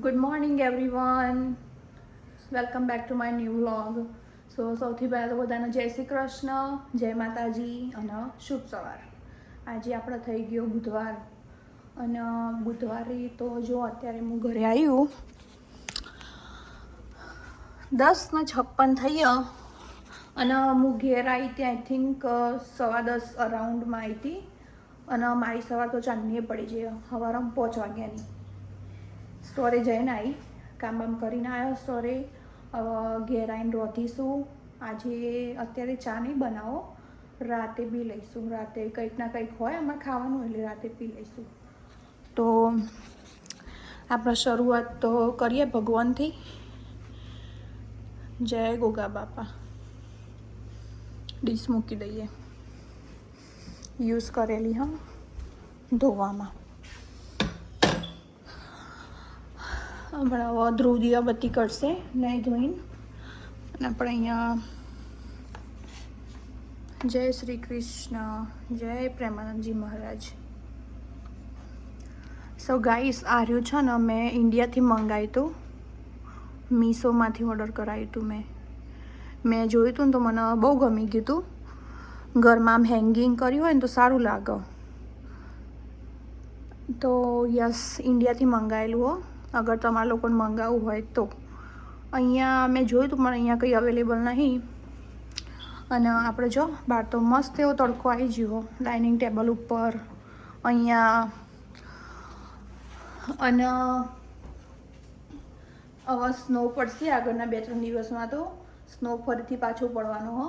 Good morning everyone, welcome back to my new vlog. સૌથી પહેલાં તો બધાને જય શ્રી કૃષ્ણ, જય માતાજી અને શુભ સવાર. આજે આપણે થઈ ગયો બુધવાર અને બુધવારે તો જો અત્યારે હું ઘરે આવ્યું 10:56 થઈ ગયા અને હું ઘેર આવી ત્યાં આઈ થિંક 10:15 અરાઉન્ડમાં આવી હતી અને મારી સવાર તો ચાંદનીએ પડી છે સવારમાં 5 વાગ્યાની. સ્ટોરે જઈને આવી, કામ બામ કરીને આવ્યો સ્ટોરે. ઘેર આવીને રોધીશું. આજે અત્યારે ચા નહીં બનાવો, રાતે પી લઈશું. રાતે કંઈક ના કંઈક હોય અમારે ખાવાનું, એટલે રાતે પી લઈશું. તો આપણે શરૂઆત તો કરીએ ભગવાનથી. જય ગોગા બાપા. ડીશ મૂકી દઈએ યુઝ કરેલી હા ધોવામાં. હમણાં ધ્રુવ દીવાબત્તી કરશે નહીં ધોઈને. અને આપણે અહીંયા જય શ્રી કૃષ્ણ, જય પ્રેમાનંદજી મહારાજ. સો ગાઈસ, આ રહ્યું છે ને મેં ઇન્ડિયાથી મંગાવ્યું હતું, મીશોમાંથી ઓર્ડર કરાવ્યું હતું. મેં જોયું હતું ને તો મને બહુ ગમી ગયું હતું. ઘરમાં આમ હેંગિંગ કર્યું હોય ને તો સારું લાગે. તો યસ, ઇન્ડિયાથી મંગાવેલું હો. અગર તમારા લોકોને મંગાવવું હોય તો. અહીંયા મેં જોયું હતું પણ અહીંયા કંઈ અવેલેબલ નહીં. અને આપણે જો બહાર તો મસ્ત એવો તડકો આવી ગયો ડાઇનિંગ ટેબલ ઉપર અહીંયા. અને હવે સ્નો પડશે આગળના 2-3 દિવસમાં. તો સ્નો ફરીથી પાછો પડવાનો હો.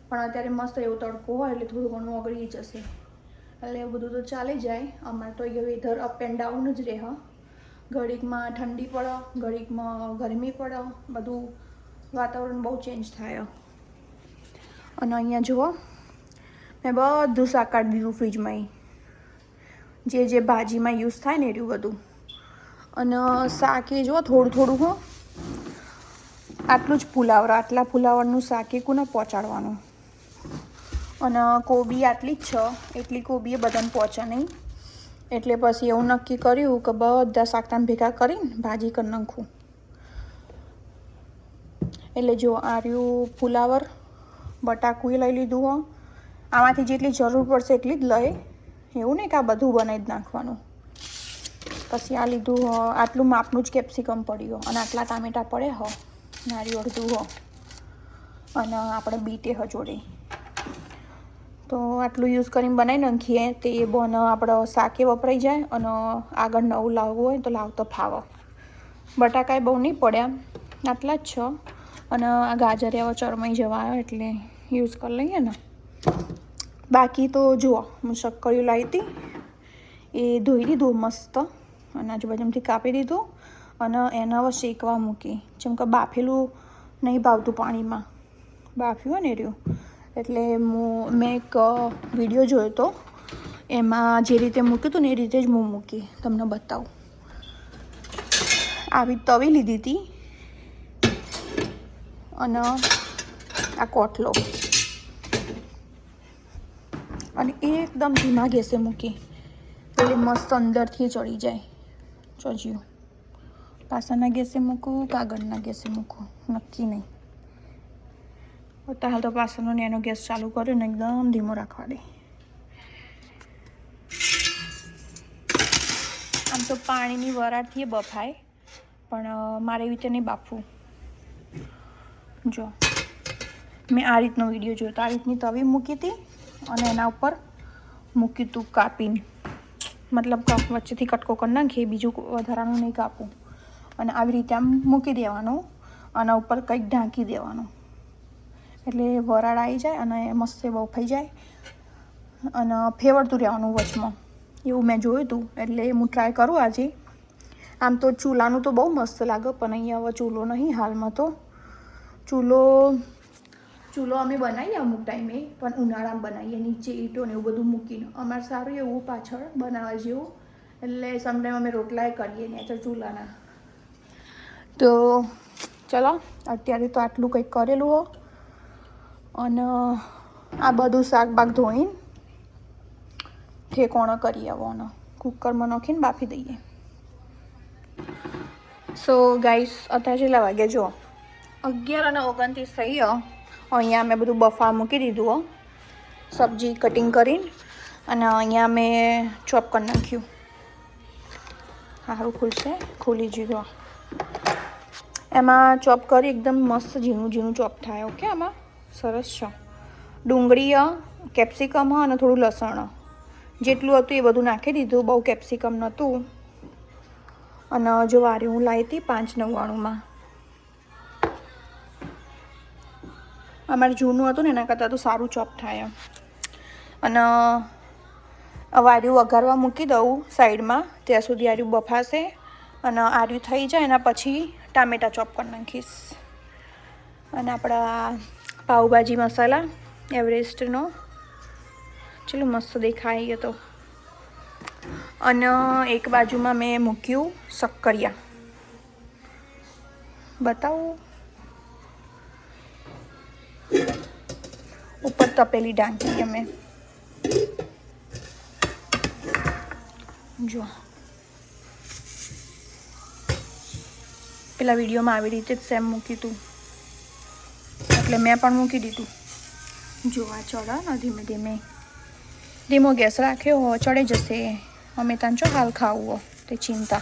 પણ અત્યારે મસ્ત એવો તડકો હોય એટલે થોડું ઘણું ઓગળી જશે. એટલે એવું બધું તો ચાલી જાય. અમારે તો અહીંયા વેધર અપ એન્ડ ડાઉન જ રહે. ઘડીકમાં ઠંડી પડે, ઘડીકમાં ગરમી પડે, બધું વાતાવરણ બહુ ચેન્જ થાય. અને અહીંયા જુઓ, મેં બધું શાક કાઢી દીધું ફ્રીજમાં. જે ભાજીમાં યુઝ થાય ને એટલું બધું. અને શાક એ જુઓ થોડું થોડું હો. આટલું જ ફુલાવર, આટલા ફુલાવરનું શાક એ કોને પહોંચાડવાનું. અને કોબી આટલી જ છે, એટલી કોબી એ બધાને પહોંચે નહીં. એટલે પછી એવું નક્કી કર્યું કે બધા શાકતાન ભેગા કરીને ભાજી કરી નાખું. એટલે જો આ રહ્યું ફુલાવર, બટાકું લઈ લીધું હો. આમાંથી જેટલી જરૂર પડશે એટલી જ લઈ. એવું નહીં કે આ બધું બનાવી જ નાખવાનું. પછી આ લીધું હો, આટલું માપનું જ કેપ્સિકમ પડ્યું અને આટલા ટામેટાં પડે હો, નારિયેળ અડધું હો. અને આપણે બીટે હો જોડે. તો આટલું યુઝ કરીને બનાવી નાખીએ તે બને આપણે શાકે વપરાઈ જાય. અને આગળ નવું લાવવું હોય તો લાવતો ફાવે. બટાકાએ બહુ નહીં પડ્યા, આટલા જ છે. અને આ ગાજર એવો ચરમાઈ જવા આવ્યો એટલે યુઝ કરી લઈએ ને. બાકી તો જુઓ, હું શક્કરિયું લાવી હતી, એ ધોઈ દીધું મસ્ત અને આજુબાજુથી કાપી દીધું. અને એને હવે શેકવા મૂકી. જેમ કે બાફેલું નહીં ભાવતું પાણીમાં, બાફ્યું હોય ને રહ્યું. એટલે મેં એક વિડીયો જોયો હતો, એમાં જે રીતે મૂક્યું હતું ને એ રીતે જ હું મૂકી તમને બતાવું. આવી તવી લીધી હતી અને આ કોટલો, અને એકદમ ધીમા ગેસે મૂકી એટલે મસ્ત અંદરથી ચડી જાય. ચોજ્યું પાછળના ગેસે મૂકું, કાગળના ગેસે મૂકું નક્કી નહીં. હાલ તો પાછળનો એનો ગેસ ચાલુ કર્યો ને એકદમ ધીમો રાખવા દે. આમ તો પાણીની વરાળથી બફાય, પણ મારે એવી રીતે નહીં બાફવું. જો મેં આ રીતનો વિડીયો જોયો તો આ રીતની તવી મૂકી હતી અને એના ઉપર મૂક્યું હતું કાપીને. મતલબ વચ્ચેથી કટકો કરી નાખીએ, બીજું વધારાનું નહીં કાપવું. અને આવી રીતે આમ મૂકી દેવાનું અને ઉપર કંઈક ઢાંકી દેવાનું. એટલે વરાળ આવી જાય અને મસ્ત બફાઈ જાય અને ફેવરતું રહેવાનું વચમાં. એવું મેં જોયું હતું, એટલે હું ટ્રાય કરું આજે. આમ તો ચૂલાનું તો બહુ મસ્ત લાગે, પણ અહીંયા હવે ચૂલો નહીં હાલમાં. તો ચૂલો અમે બનાવીએ અમુક ટાઈમે, પણ ઉનાળામાં બનાવીએ નીચે ઈંટો ને એવું બધું મૂકીને. અમારે સારું એવું પાછળ બનાવવા જેવું, એટલે સમટાઈમ અમે રોટલાએ કરીએ ને તો ચૂલાના. તો ચલો, અત્યારે તો આટલું કંઈક કરેલું હો. અને આ બધું શાકબાક ધોઈને ઠેકોણો કરી આવવાનો, કુકરમાં નાખીને બાફી દઈએ. સો ગાઈસ અત્યારે કેટલા વાગે જો 11:29 થઈ ગયો. અહીંયા મેં બધું બફા મૂકી દીધું હો, સબ્જી કટિંગ કરીને, અને અહીંયા મેં ચોપ કરી નાખ્યું. સારું ખુલશે, ખુલી ગયું. એમાં ચોપ કરી એકદમ મસ્ત ઝીણું ઝીણું ચોપ થાય. ઓકે, આમાં સરસ છે. ડુંગળી, કેપ્સિકમ અને થોડું લસણ, જેટલું હતું એ બધું નાખી દીધું. બહુ કેપ્સિકમ નહોતું. અને જો વારી હું લાવી હતી 5.99માં. અમારે જૂનું હતું ને એના કરતાં તો સારું ચોપ થાય. અને આર્યું વઘારવા મૂકી દઉં સાઈડમાં, ત્યાં સુધી આર્યું બફાશે. અને આર્યું થઈ જાય એના પછી ટામેટાં ચોપ કરી નાખીશ. અને આપણા પાવભાજી મસાલા એવરેસ્ટનો, ચલો મસ્ત દેખાય તો. અને એક બાજુમાં મેં મૂક્યું શક્કરિયા. બતાવું, ઉપર તપેલી ઢાંકી અમે જો પેલા વિડીયોમાં આવી રીતે જ સેમ મૂક્યું હતું, એટલે મેં પણ મૂકી દીધું. જો આ ચડે ને ધીમે ધીમે, ધીમો ગેસ રાખ્યો હો, ચડી જશે. અમે તને જો હાલ ખાવું હો તે ચિંતા.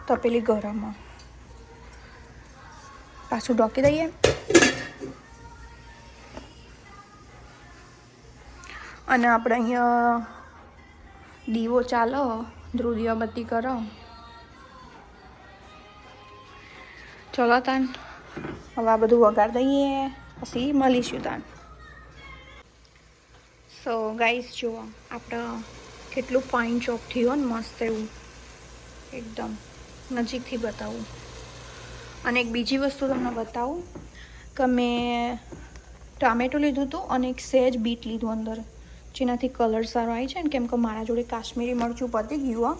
તપેલી ગરમ, પાછું ઢોકી દઈએ. અને આપણે અહીંયા દીવો ચાલો, ધ્રુવ દીવાબત્તી કરો. ચલો તાન હવે આ બધું વગાડ દઈએ, પછી મળીશું તાન. સો ગાઈસ જુઓ આપણે કેટલું ફાઇન ચોપ થયું ને, મસ્ત એવું એકદમ નજીકથી બતાવું. અને એક બીજી વસ્તુ તમને બતાવું કે મેં ટામેટું લીધું હતું અને એક સહેજ બીટ લીધું અંદર, જેનાથી કલર સારો આવી છે ને. કેમ કે મારા જોડે કાશ્મીરી મરચું પતી ગયું.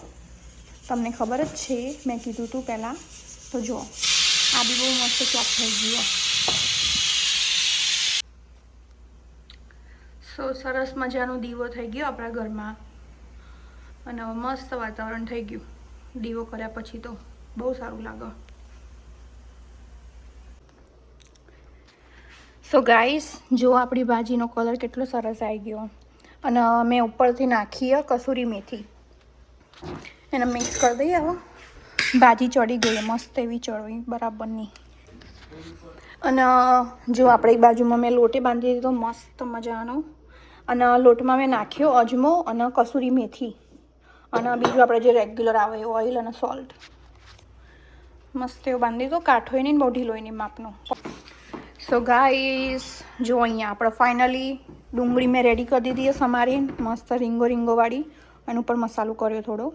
તમને ખબર જ છે, મેં કીધું હતું પહેલાં. તો જુઓ આ બી બહુ મસ્ત ચોપ થઈ ગયું. સો સરસ મજાનો દીવો થઈ ગયો આપણા ઘરમાં. અને મસ્ત વાતાવરણ થઈ ગયું દીવો કર્યા પછી, તો બહુ સારું લાગે. સો ગાઈસ જો આપણી ભાજીનો કલર કેટલો સરસ આવી ગયો. અને મેં ઉપરથી નાખીએ કસૂરી મેથી, એને મિક્સ કરી દઈએ. હવે ભાજી ચડી ગઈ મસ્ત એવી ચડવી બરાબરની. અને જો આપણી બાજુમાં મેં લોટે બાંધી દીધો મસ્ત મજાનો. અને લોટમાં મેં નાખ્યો અજમો અને કસૂરી મેથી, અને બીજું આપણે જે રેગ્યુલર આવે એ ઓઇલ અને સોલ્ટ. મસ્ત એવું બાંધી દીધો, કાઠોય નહીં મોઢી લોહીની માપનો. સો ગાઈસ જો અહીંયા આપણે ફાઇનલી ડુંગળી મેં રેડી કરી દીધી સમારીને, મસ્ત રીંગો રીંગોવાળી. એના ઉપર મસાલો કર્યો થોડો.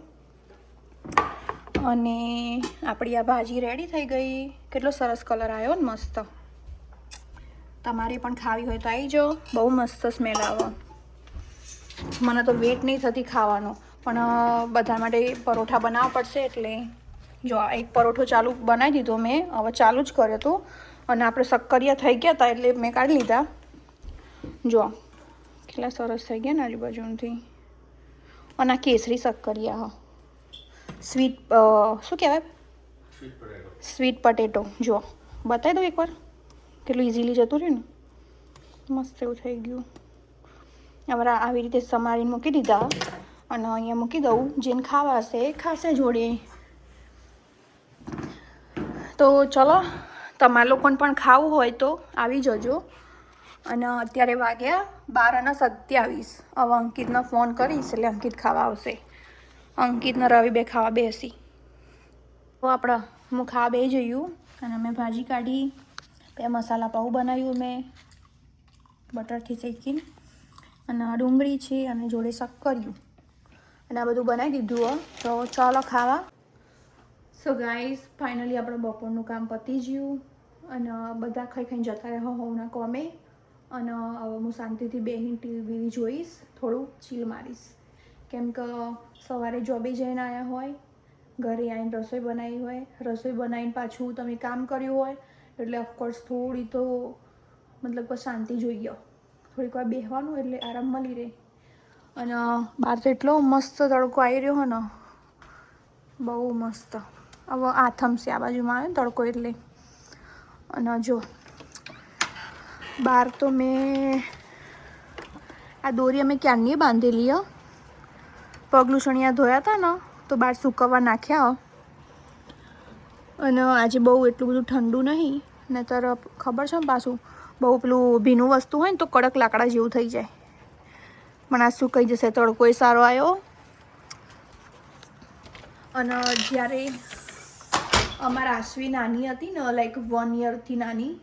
અને આપણી આ ભાજી રેડી થઈ ગઈ. કેટલો સરસ કલર આવ્યો ને, મસ્ત. તમારે પણ ખાવી હોય તો આવી જાઓ, બહુ મસ્ત સ્મેલ આવે. મને તો વેટ નહીં થતી ખાવાનો, પણ બધા માટે પરોઠા બનાવવા પડશે. એટલે જો એક પરોઠો ચાલુ બનાવી દીધો મેં, હવે ચાલુ જ કર્યો હતો. અને આપણે શક્કરિયા થઈ ગયા હતા એટલે મેં કાઢી લીધા. જો કેટલા સરસ થઈ ગયા ને આજુબાજુથી. અને આ કેસરી શક્કરિયા, સ્વીટ શું કહેવાય, સ્વીટ પટેટો. જો બતાવી દઉં એકવાર, કેટલું ઇઝીલી જતું રહ્યું ને. મસ્ત એવું થઈ ગયું. હવે આવી રીતે સમારીને મૂકી દીધા. અને અહીંયા મૂકી દઉં, જેને ખાવા હશે એ ખાશે જોડે. તો ચલો તમારા લોકોને પણ ખાવું હોય તો આવી જજો. અને અત્યારે વાગ્યા 12:27. હવે અંકિતને ફોન કરીશ એટલે અંકિત ખાવા આવશે. અંકિતને રવિ બે ખાવા બેસી. તો આપણે હું ખાવા બે જયું. અને મેં ભાજી કાઢી, બે મસાલા પાઉં બનાવ્યું મેં બટરથી શેકીને. અને આ ડુંગળી છે અને જોડે શક્કરિયું, અને આ બધું બનાવી દીધું. તો ચાલો ખાવા. સો ગાઈસ ફાઇનલી આપણે બપોરનું કામ પતી ગયું. અને બધા ખાઈ ખાઈને જતા રહ્યા હોવના કોમે. અને હવે હું શાંતિથી બેહીને ટીવી જોઈશ, થોડું ચીલ મારીશ. કેમ કે સવારે જોબે જઈને આવ્યા હોય, ઘરે આવીને રસોઈ બનાવી હોય, રસોઈ બનાવીને પાછું તમે કામ કર્યું હોય, એટલે ઓફકોર્સ થોડી તો મતલબ કે શાંતિ જોઈએ. થોડીક વાર બેસવાનું એટલે આરામ મળી રહે. અને બહાર તો એટલો મસ્ત તડકો આવી રહ્યો હોય ને, બહુ મસ્ત. હવે આ થમશે આ બાજુમાં આવે તડકો એટલે. અને જો બહાર તો મેં આ દોરી અમે ક્યારની બાંધેલી હ. પગલુંછણિયા ધોયા હતા ને તો બહાર સૂકવવા નાખ્યા. અને આજે બહુ એટલું બધું ઠંડુ નહીં ને તરફ ખબર છે ને પાછું બહુ પેલું ભીનું વસ્તુ હોય ને તો કડક લાકડા જેવું થઈ જાય. પણ આ સુકાઈ જશે, તડકો સારો આવ્યો. અને જ્યારે અમારા આશ્વી નાની હતી ને લાઈક 1 યરથી નાની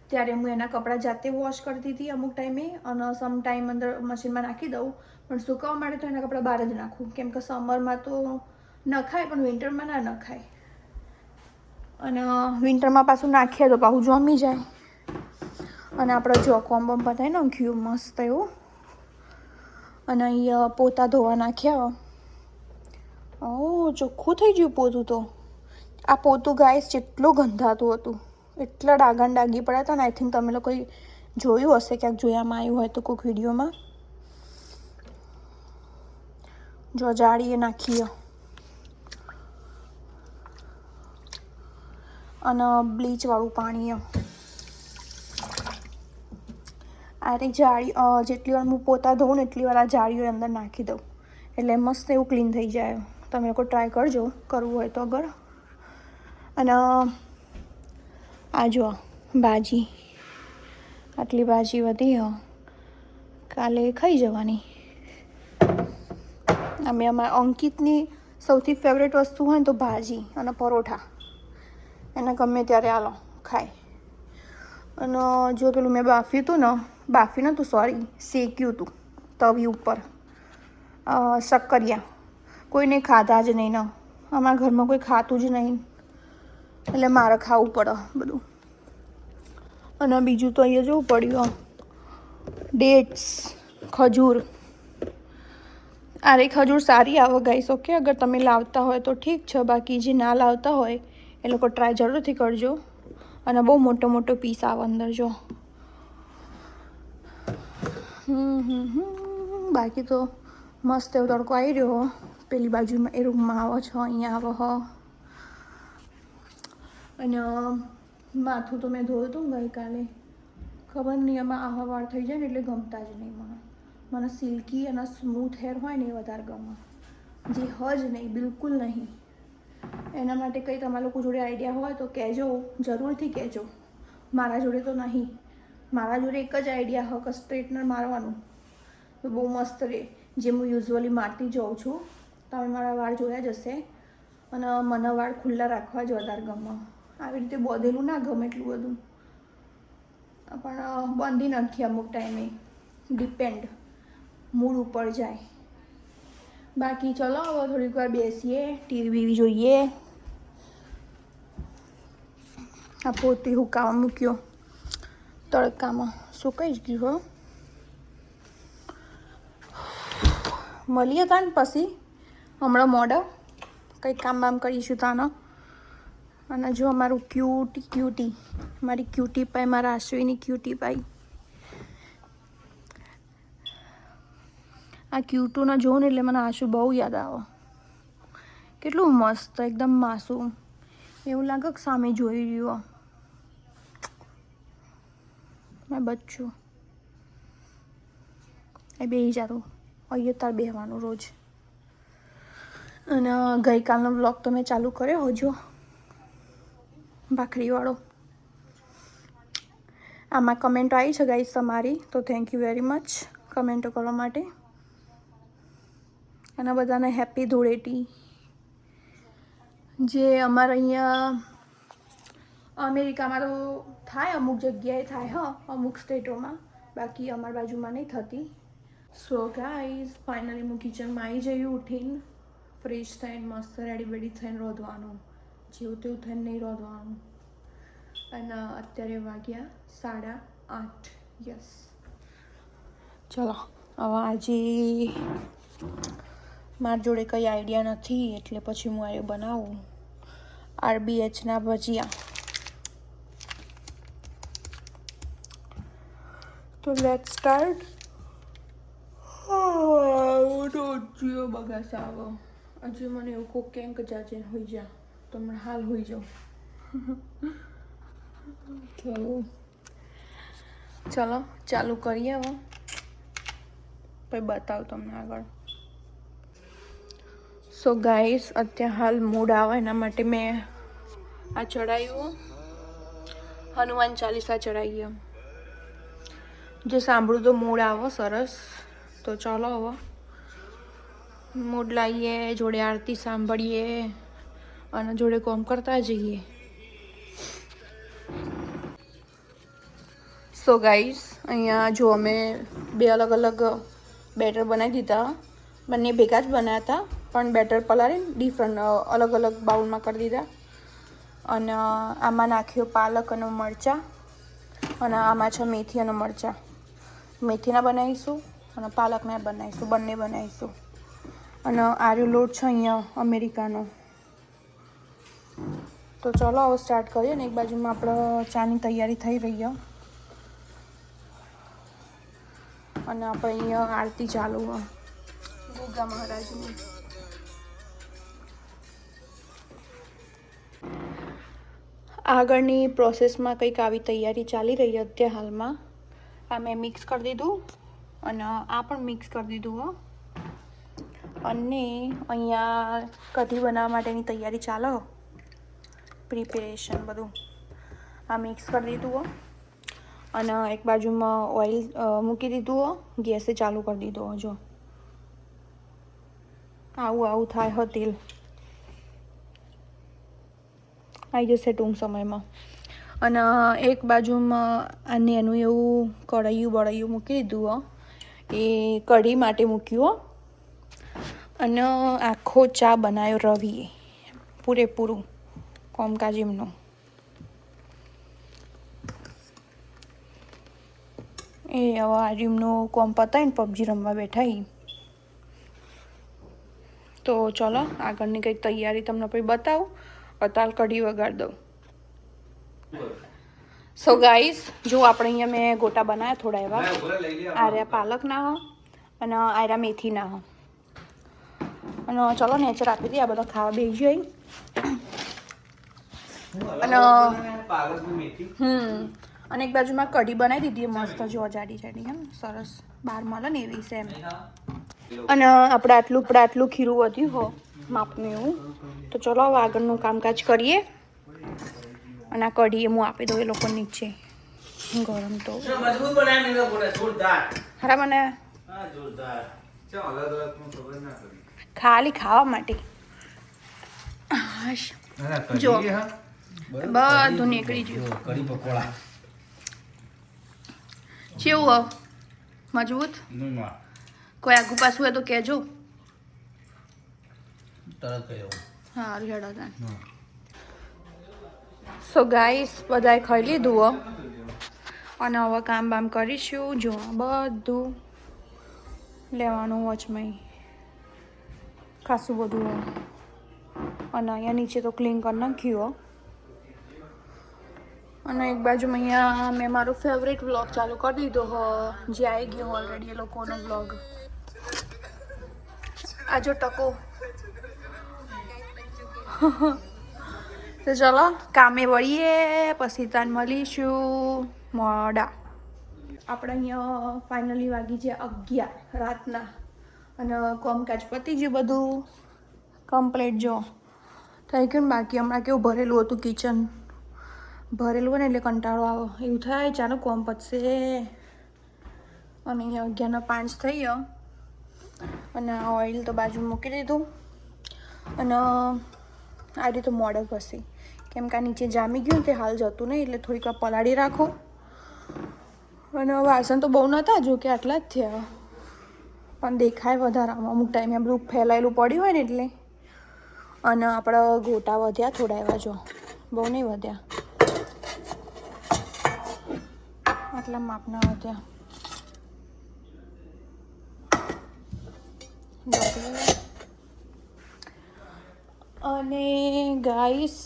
ત્યારે હું એના કપડાં જાતે વોશ કરતી હતી અમુક ટાઈમે. અને સમ ટાઈમ અંદર મશીનમાં નાખી દઉં, પણ સુકાવવા માટે તો એના કપડાં બહાર જ નાખું, કેમ કે સમરમાં તો નખાય પણ વિન્ટરમાં ના નખાય. અને વિન્ટરમાં પાછું નાખીએ તો પાછું જમી જાય. અને આપણે જો કોમ્બમ બતાવી નાખ્યું મસ્ત એવું. અને અહીંયા પોતા ધોવા નાખ્યા. ચોખ્ખું થઈ ગયું પોતું તો. આ પોતું ગાઈસ જેટલું ગંધાતું હતું, એટલા ડાઘા ડાઘી પડ્યા હતા ને. આઈ થિંક તમે લોકોએ જોયું હશે, ક્યાંક જોયામાં આવ્યું હોય તો કોઈક વિડીયોમાં. જો જાળીએ નાખીએ અને બ્લીચવાળું પાણી. આ જાળી જેટલી વાર હું પોતા ધોઉં ને એટલી વાર આ જાળીઓ અંદર નાખી દઉં એટલે મસ્ત એવું ક્લીન થઈ જાય. તમે લોકો ટ્રાય કરજો કરવું હોય તો અગર. અને આ જો ભાજી, આટલી ભાજી વધી હ, કાલે ખાઈ જવાની. અમે અમારા અંકિતની સૌથી ફેવરેટ વસ્તુ હોય ને તો ભાજી અને પરોઠા. એને ગમે ત્યારે આલો ખાય. અને જો પેલું મેં બાફ્યું હતું ને, બાફી નહોતું સોરી, શેક્યું હતું તવી ઉપર શક્કરિયા. કોઈને ખાધા જ નહીં ને, અમારા ઘરમાં કોઈ ખાતું જ નહીં એટલે મારે ખાવું પડે બધું. અને બીજું તો અહીંયા જોવું પડ્યું ડેટ્સ, ખજૂર. અરે ખજૂર સારી આવે ગાઈસ, ઓકે. અગર તમે લાવતા હોય તો ઠીક છે, બાકી જે ના લાવતા હોય એ લોકો ટ્રાય જરૂરથી કરજો. અને બહુ મોટો મોટો પીસ આવે અંદર જો. બાકી તો મસ્ત એવો તડકો આવી રહ્યો. પેલી બાજુમાં એ રૂમમાં આવો છો, અહીંયા આવો હો. અને માથું તો મેં ધોયું હતું ગઈકાલે. ખબર નહીં એમાં આવા વાળ થઈ જાય ને એટલે ગમતા જ નહીં મને. મને સિલ્કી અને સ્મૂથ હેર હોય ને એ વધારે ગમે. જે જ નહીં, બિલકુલ નહીં. એના માટે કંઈ તમારા લોકો જોડે આઈડિયા હોય તો કહેજો, જરૂરથી કહેજો. મારા જોડે તો નહીં. મારા જોડે એક જ આઈડિયા હોય કે સ્ટ્રેટનર મારવાનું તો બહુ મસ્ત રહે, જે હું યુઝ્યુઅલી મારતી જાઉં છું. તમે મારા વાળ જોયા જ હશે. અને મને વાળ ખુલ્લા રાખવા જ વધારે ગમે. આવી રીતે બોધેલું ના ગમે એટલું બધું, પણ બાંધી નાખીએ અમુક ટાઈમે, ડિપેન્ડ મૂડ ઉપર જાય. બાકી ચલો હવે થોડીક વાર બેસીએ, ટીવી બીવી જોઈએ. આ પોતે હુકાવા મૂક્યો તડકામાં, સુકાઈ જ ગયું હો. મળીએ તાન પછી હમણાં મોડા કંઈક કામ બામ કરીશું તાનો. અને જો અમારું ક્યુટી, મારી ક્યુટી પાઈ, મારા આશ્વીની ક્યુટી પાઈ. આ ક્યુટુને જોઉં ને એટલે મને આશુ બહુ યાદ આવે. કેટલું મસ્ત, એકદમ માસૂમ, એવું લાગે કે સામે જોઈ રહ્યું. મેં બચ્ચું એ બે જારું અહીંયા તાર બેહવાનું રોજ. અને ગઈકાલનો બ્લોગ તો મેં ચાલુ કર્યો હજો, ભાખરીવાળો. આમાં કમેન્ટો આવી છે ગાઈસ તમારી, તો થેન્ક યુ વેરી મચ કમેન્ટો કરવા માટે. અને બધાને હેપી ધૂળેટી. જે અમારા અહીંયા અમેરિકામાં તો થાય, અમુક જગ્યાએ થાય હ, અમુક સ્ટેટોમાં, બાકી અમારી બાજુમાં નહીં થતી. સો ગાઈઝ ફાઇનલી હું કિચનમાં આવી જઈ ઉઠીને, ફ્રેશ થઈને મસ્ત રેડી બેડી થઈને રોધવાનું, જેવું તેવું થઈને નહીં રોધવાનું. અને અત્યારે વાગ્યા 8:30. યસ, ચલો હવે આજે મારી જોડે કંઈ આઈડિયા નથી એટલે પછી હું આ બનાવું RBHના ભજીયા. તો લેટ્સ સ્ટાર્ટ. બગાસ આવો હજુ મને એવું કોઈ કેંક જાજે હોઈ જા તો હમણાં હાલ હોઈ જાઉં. તો ચલો ચાલુ કરીએ હવે, પછી બતાવું તમને આગળ. સો ગાઈસ, અત્યારે હાલ મૂડ આવે એના માટે મેં આ ચડાવ્યું, હનુમાન ચાલીસા ચડાવીએ. જે સાંભળું તો મૂડ આવો સરસ. તો ચાલો હવે મૂડ લાવીએ, જોડે આરતી સાંભળીએ અને જોડે કોમ કરતા જઈએ. સો ગાઈસ, અહીંયા જો અમે બે અલગ અલગ બેટર બનાવી દીધા. બંને ભેગા જ બનાવ્યા હતા, પણ બેટર પલાળીને ડિફરન્ટ અલગ અલગ બાઉલમાં કરી દીધા. અને આમાં નાખ્યો પાલક અને મરચાં, અને આમાં છે મેથી અને મરચાં. મેથીના બનાવીશું અને પાલકના બનાવીશું, બંને બનાવીશું. અને આર્યો લોટ છે અહીંયા અમેરિકાનો. તો ચલો હવે સ્ટાર્ટ કરીએ ને. એક બાજુમાં આપણે ચાની તૈયારી થઈ રહી છે અને આપણે અહીંયા આરતી ચાલુ હોય ગોગા મહારાજની. આગળની પ્રોસેસમાં કંઈક આવી તૈયારી ચાલી રહી છે અત્યારે હાલમાં. આ મેં મિક્સ કરી દીધું અને આ પણ મિક્સ કરી દીધું હો. અને અહીંયા કઢી બનાવવા માટેની તૈયારી ચાલે, પ્રિપેરેશન બધું. આ મિક્સ કરી દીધું હો અને એક બાજુમાં ઓઇલ મૂકી દીધું હો, ગેસે ચાલુ કરી દીધો. જો આવું આવું થાય હો, તેલ આવી જશે ટૂંક સમયમાં. અને એક બાજુમાં આને એનું એવું કઢાઈયું બળાઈયું મૂકી દીધું હો, એ કઢી માટે મૂક્યું હો. અને આખો ચા બનાવ્યો રવિએ, પૂરેપૂરું કોમકાજ એમનું. એ હવે આર્યમનું કોમ પતાવીને પબજી રમવા બેઠા. તો ચલો આગળની કંઈક તૈયારી તમને પછી બતાવું. અત્યારે કઢી વગાડી દઉં. સો ગાઈસ, જો આપણે અહીંયા મેં ગોટા બનાવ્યા થોડા એવા. આર્યા પાલકના હો અને આર્યા મેથીના હો. અને ચલો નેચર આપી દઈએ, આ બધા ખાવા બેસી જાય. અને એક બાજુમાં કઢી બનાવી દીધી મસ્ત, જો જાડી જાડી એમ સરસ, બહાર મળે ને એવી છે એમ. અને આપણે આટલું ખીરું વધ્યું હો માપનું એવું. તો ચલો હવે આગળનું કામકાજ કરીએ. અને આ કઢી હું આપી દઉં એ લોકો નીચે ગરમ. તો ખરા મને ખાલી ખાવા માટે જો બધું નીકળી ગયું. કઢી પકોડા કેવું મજબૂત? કોઈ આગુ પાછું હોય તો કહેજો. સારું હેડો તાન. સો ગાઈસ, બધાએ ખાઈ લીધું હો અને હવે કામ બામ કરીશું. જો બધું લેવાનું વચમાં ખાસું બધું હોય. અને અહીંયા નીચે તો ક્લીન કરી નાખ્યું હો. અને એક બાજુમાં અહીંયા મેં મારો ફેવરેટ વ્લોગ ચાલુ કરી દીધો હો, જે આવી ગયો ઓલરેડી એ લોકોનો વ્લોગ. આ જો ટકો. તો ચલો કામે વળીએ, પછી તાન મળીશું મોડા. આપણે અહીંયા ફાઇનલી વાગી છે 11 રાતના અને કોમકાજ પતી ગયું બધું કમ્પ્લીટ. જો થઈ ગયું ને. બાકી હમણાં કેવું ભરેલું હતું કિચન, ભરેલું હોય ને એટલે કંટાળો આવે એવું થાય. ચાલો કોમ પતશે. અને અહીંયા 11:05 થઈ ગયો અને ઓઇલ તો બાજુ મૂકી દીધું. અને આ રીતે મોડે પછી કેમ કે નીચે જામી ગયું તે હાલ જતું નહીં, એટલે થોડીક વાર પલાળી રાખો. અને વાસણ તો બહુ નહોતા, જો કે આટલા જ થયા, પણ દેખાય વધારામાં અમુક ટાઈમે આ બધું ફેલાયેલું પડ્યું હોય ને એટલે. અને આપણા ગોટા વધ્યા થોડા એવા, જો બહુ નહીં વધ્યા, આટલા માપના વધ્યા. અને ગાઈસ,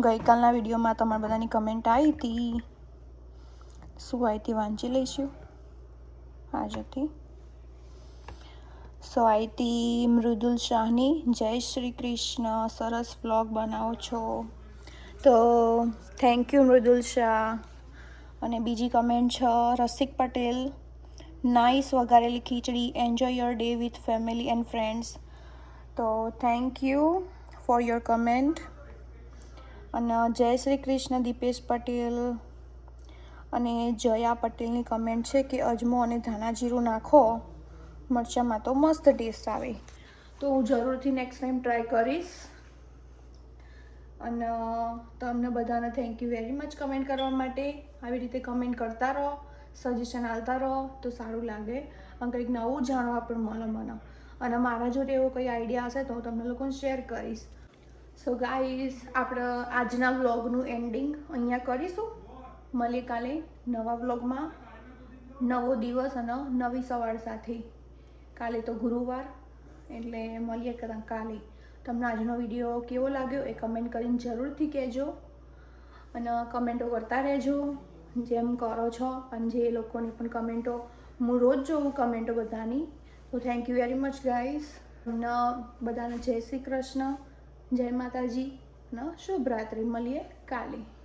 ગઈકાલના વિડીયોમાં તમારા બધાની કમેન્ટ આવી હતી. શું આવી હતી વાંચી લઈશું આજથી. સ્વાતિ મૃદુલ શાહની, જય શ્રી કૃષ્ણ, સરસ વ્લોગ બનાવો છો. તો થેન્ક યુ મૃદુલ શાહ. અને બીજી કમેન્ટ છે રસિક પટેલ, નાઇસ વઘારેલી khichdi, enjoy your day with family and friends. તો thank you for your comment. અને જય શ્રી કૃષ્ણ દીપેશ પટેલ. અને જયા પટેલની કમેન્ટ છે કે અજમો અને ધાણા જીરું નાખો મરચાંમાં તો મસ્ત ટેસ્ટ આવે. તો હું જરૂરથી નેક્સ્ટ ટાઈમ ટ્રાય કરીશ. અને તમને બધાને thank you very much comment કરવા માટે. આવી રીતે કમેન્ટ કરતા રહો, સજેશન આપતા રહો તો સારું લાગે અને કંઈક નવું જાણવા પણ મળે મને. અને મારા જોડે એવો કંઈ આઈડિયા હશે તો હું તમને લોકોને શેર કરીશ. સો ગાઈઝ, આપણે આજના વ્લોગનું એન્ડિંગ અહીંયા કરીશું. મળીએ કાલે નવા વ્લોગમાં, નવો દિવસ અને નવી સવાર સાથે. કાલે તો ગુરુવાર એટલે મળીએ કાલે. તમને આજનો વિડીયો કેવો લાગ્યો એ કમેન્ટ કરીને જરૂરથી કહેજો. અને કમેન્ટો કરતા રહેજો જેમ કરો છો. અને જે લોકોની પણ કમેન્ટો હું રોજ જોઉં કમેન્ટો બધાની. તો thank you very much guys. તમને બધાને જય શ્રી કૃષ્ણ, જય માતાજી અને શુભ રાત્રિ. મળીએ કાલે.